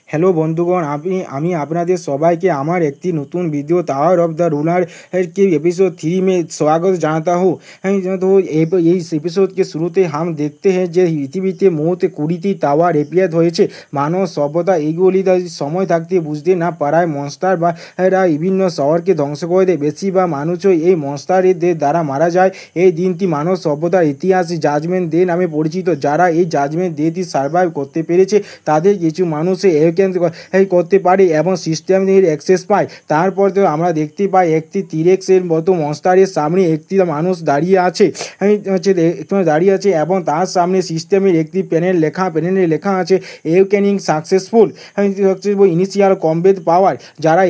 Hello বন্ধুগণ, আমি আপনাদের সবাইকে আমার একটি নতুন video tower of the ruler के एपिसोड 3 में स्वागत জানাता हूँ। तो এই এপিসোডকে শুরুতে हम দেখতে हैं যে পৃথিবীতে মোট 20টি টাওয়ার রিপেয়ার হয়েছে। মানব সভ্যতা এইগুলি সময় থাকতে বুঝতে না পারায় মনস্টার বা বিভিন্ন শহরকে ধ্বংস করে দেয়। বেশি বা মানুষও এই মনস্টারের দ্বারা মারা যায়। এই দিনটি মানব সভ্যতার ইতিহাসে জাজমেন্ট ডে নামে পরিচিত। যারা এই জাজমেন্ট ডেটি সার্ভাইভ করতে পেরেছে তাদের কিছু মানুষে করতে পারে এবং সিস্টেমের অ্যাক্সেস পায়। তারপর তো আমরা দেখতে পাই একটি টিরেক্সের মতো মনস্টারের সামনে একটি মানুষ দাঁড়িয়ে আছে এবং তার সামনে সিস্টেমের একটি প্যানেলে লেখা আছে এওকেনিং সাকসেসফুল ইনিশিয়াল কমব্যাট পাওয়ার। যারা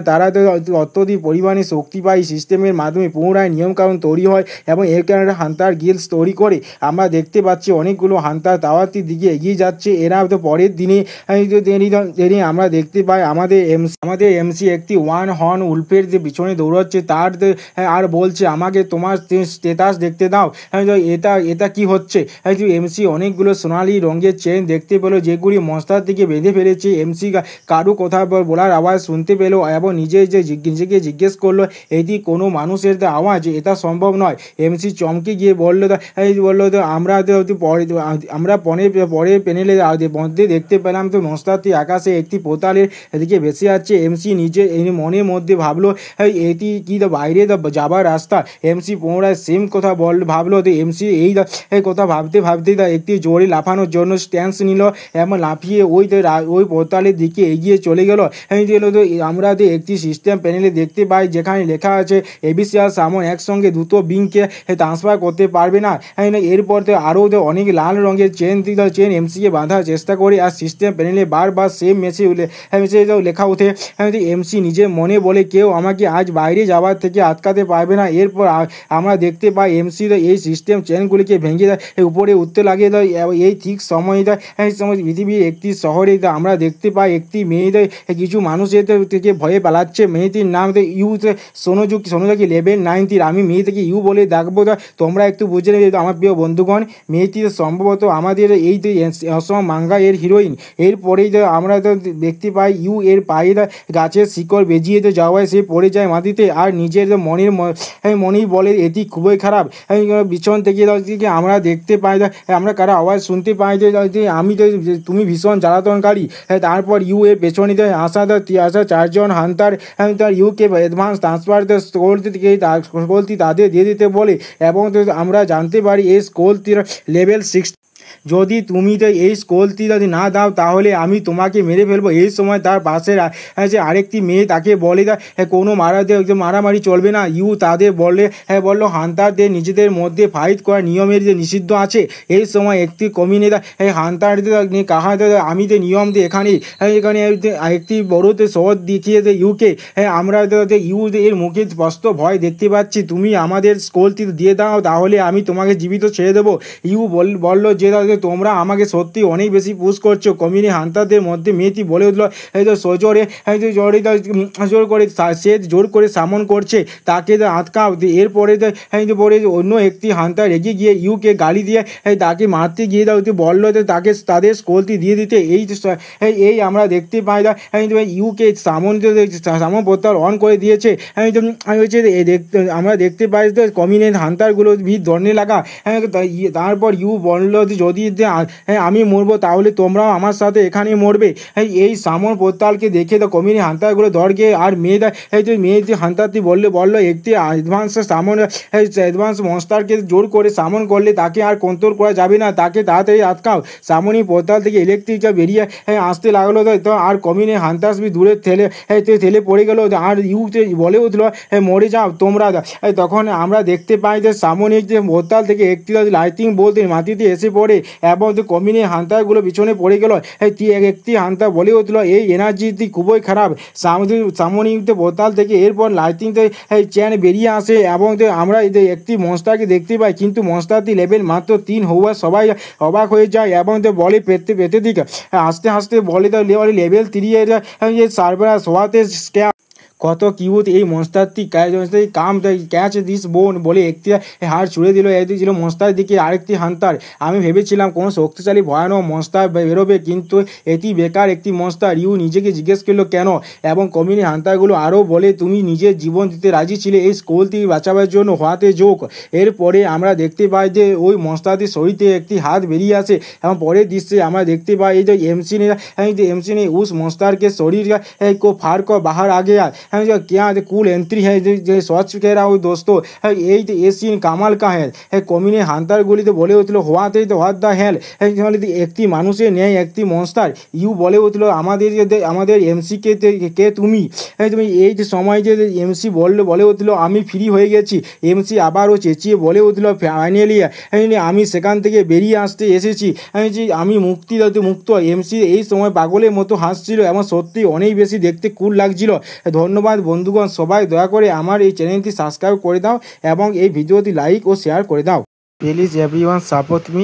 তারা তো অত্যধিক পরিমাণে শক্তি পায় সিস্টেমের মাধ্যমে পুনরায় নিয়মকানুন তৈরি হয় এবং এখানে হান্টার গিল্ডস তৈরি করে। আমরা দেখতে পাচ্ছি অনেকগুলো হান্টার টাওয়ারটির দিকে এগিয়ে যাচ্ছে। এরা তো পরের দিনে আমরা দেখতে পাই আমাদের এমসি একটি ওয়ান হর্ন উল্ফের যে পিছনে দৌড়াচ্ছে তার আর বলছে আমাকে তোমার স্ট্যাটাস দেখতে দাও। এটা কি হচ্ছে? এমসি অনেকগুলো সোনালি রঙের চেন দেখতে পেলো যেগুলি মনস্টার থেকে বেঁধে ফেলেছে। এমসি কারু কথা বলার আওয়াজ শুনতে পেলো এবং নিজেকে জিজ্ঞেস করলো এটি কোনো মানুষের আওয়াজ, এটা সম্ভব নয়। এমসি চমকে গিয়ে বললো আমরা পরের প্যানেলের মধ্যে দেখতে পেলাম তো মনস্টারটি আকাশে একটি পোতালের দিকে ভেসে যাচ্ছে। এমসি নিজে মনের মধ্যে ভাবলো এটি কি বাইরে যাবার রাস্তা। এমসি পুনরায় সেম কথা ভাবলো। তো এমসি এই কথা ভাবতে একটি জোরে লাফানোর জন্য স্ট্যান্স নিল এবং লাফিয়ে ওই পোতালের দিকে এগিয়ে চলে গেল। তো আমরা একটি সিস্টেম প্যানেলে দেখতে পাই যেখানে লেখা আছে এবিসিআর সামন একসঙ্গে দুটো বিংকে ট্রান্সফার করতে পারবে না। এরপর আরও অনেক লাল রঙের চেন এমসিকে বাঁধার চেষ্টা করে আর সিস্টেম প্যানেলে বারবার সেম মেসেজ লেখা ওঠে। এমসি নিজের মনে বলে কেউ আমাকে আজ বাইরে যাওয়ার থেকে আটকাতে পারবে না। এরপর আমরা দেখতে পাই এমসি এই সিস্টেম চেনগুলিকে ভেঙে উপরে উঠতে লাগে। এই ঠিক সময় পৃথিবীর একটি শহরে আমরা দেখতে পাই একটি মেয়েদের কিছু মানুষের থেকে ভয়ে পালাচ্ছে। মেয়েটির নাম ইউ সোনোজাকি লেভেল 90। আমি মেয়েটিকে ইউ বলে ডাকবো। তোমরা একটু বুঝে নেবে আমার প্রিয় বন্ধুগণ, মেয়েটি সম্ভবত আমাদের এই অসম মাঙ্গা এর হিরোইন। এরপরেই আমরা দেখতে পাই ইউ এর পায়ে গাছের শিকড় বেজিয়ে যাওয়ায় সে পড়ে যায় মাটিতে আর নিজের মনেই বলে এটি খুবই খারাপ। পিছন থেকে আমরা দেখতে পাই আমরা কারা আওয়াজ শুনতে পাই যে তুমি ভীষণ জ্বালাতনকারী। তারপর ইউ এর পেছনে আসা চারজন হান্টার ইউকে অ্যাডভান্স ট্রান্সফার স্কোলটি তাদের দিয়ে দিতে বলে এবং আমরা জানতে পারি এই স্কোলটির লেভেল 6। যদি তুমি এই স্কোলটি যদি না দাও তাহলে আমি তোমাকে মেরে ফেলবো। এই সময় তার পাশের আরেকটি মেয়ে তাকে বলে কোনো মারামারি চলবে না। ইউ তাদের বললো হান্টারদের নিজেদের মধ্যে ফাইট করার নিয়মের যে নিষিদ্ধ আছে। এই সময় একটি কমিউনিটি হান্টারদের কাহা আমি নিয়ম এখানে একটি বড়তে শহর দেখিয়ে ইউকে আমরা ইউ এর মুখে স্পষ্ট ভয় দেখতে পাচ্ছি। তুমি আমাদের স্কোলটি দিয়ে দাও তাহলে আমি তোমাকে জীবিত ছেড়ে দেবো। ইউ বলল যে তোমরা আমাকে সত্যি অনেক বেশি পুশ করছো। কমিউনি হান্টারদের মধ্যে মেয়েটি বলে উঠলো জোর করে সামন করছে তাকে আটকাও। এরপরে অন্য একটি হান্টার এগিয়ে গিয়ে ইউকে গালি দিয়ে তাকে মারতে গিয়ে বললো তাকে তাদের স্কোলটি দিয়ে দিতে। এই আমরা দেখতে পাই ইউকে সামন পোর্টাল অন করে দিয়েছে। আমরা দেখতে পাই কমিউনি হান্টারগুলো ভিড় ধরনে লাগা। তারপর ইউ বললো যদি আমি মরবো তাহলে তোমরাও আমার সাথে এখানে মরবে। এই সামন পোর্টালকে দেখে কমিউনি হান্টারগুলো দরগে আর মেয়ে হান্টারটি বললো একটি অ্যাডভান্স মনস্টারকে জোর করে সামন করলে তাকে আর কন্ট্রোল করা যাবে না, তাকে তাড়াতাড়ি আটকাও। সামনি পোর্টাল থেকে ইলেকট্রিক বেরিয়ে আসতে লাগলো আর কমিউনি হান্টার্স দূরে ঠেলে পড়ে গেল আর ইউতে বলে উঠলো মরে যাও তোমরা। তখন আমরা দেখতে পাই যে সামনিক যে পোর্টাল থেকে একটি লাইটিং বলতে মাটিতে এসে পড়ে এবং কমিউনি হান্টারগুলো পিছনে পড়ে গেল। একটি হান্টার বলে উঠলো এই এনার্জিটি খুবই খারাপ। সামনিক পোর্টাল থেকে এরপর লাইটিং চেন বেরিয়ে আসে এবং আমরা একটি মনস্টারকে দেখতে পাই কিন্তু মনস্টারটি লেভেল মাত্র 3 হওয়া সবাই অবাক হয়ে যায় এবং বলে পেতে দিকে হাসতে বলে লেভেল 3 এর সার্ভার হওয়াতে কত কিউট এই মনস্টারটি কাম ক্যাচ দিস বোন বলে একটি হাড় ছুঁড়ে দিল। এটি ছিল মনস্টারের দিকে আরেকটি হান্টার। আমি ভেবেছিলাম কোনো শক্তিশালী ভয়ানক মনস্টার বেরোবে, কিন্তু এটি বেকার একটি মনস্টার। ইউ নিজেকে জিজ্ঞেস করলো কেন, এবং কমিউনি হান্টারগুলো আরও বলে তুমি নিজের জীবন দিতে রাজি ছিলে এই স্কুল থেকে বাঁচাবার জন্য, হওয়াতে যোগ। এরপরে আমরা দেখতে পাই যে ওই মনস্টারটির শরীর থেকে একটি হাত বেরিয়ে আসে, এবং পরের দৃশ্যে আমরা দেখতে पाई जो एमसी ने उस मॉन्स्टर के शरीर को फाड़ कर बाहर आ गया। जो क्या कूल एंट्री है, जो सच कह रहा हूँ दोस्तों, ये सीन कमाल का है। कमिने हांतारगुलिते बोले उठल হোয়াটেই তো হোয়াট দ্য হেল, একটি মানুষের ন্যায় একটি মনস্টার। ইউ বলে উঠল আমাদের এমসিকে কে তুমি তুমি এই যে সময় যে এমসি বলে উঠল আমি ফ্রি হয়ে গেছি। এমসি আবারও চেঁচিয়ে বলে উঠল ফাইনালি আমি সেখান থেকে বেরিয়ে আসতে এসেছি, আমি মুক্ত। এমসি এই সময় পাগলের মতো হাসছিল এবং সত্যি অনেক বেশি দেখতে কুল লাগছিল। ধন্যবাদ বন্ধুগণ, সবাই দয়া করে আমার এই চ্যানেলটি সাবস্ক্রাইব করে দাও এবং এই ভিডিওটি লাইক ও শেয়ার করে দাও। Please everyone support me.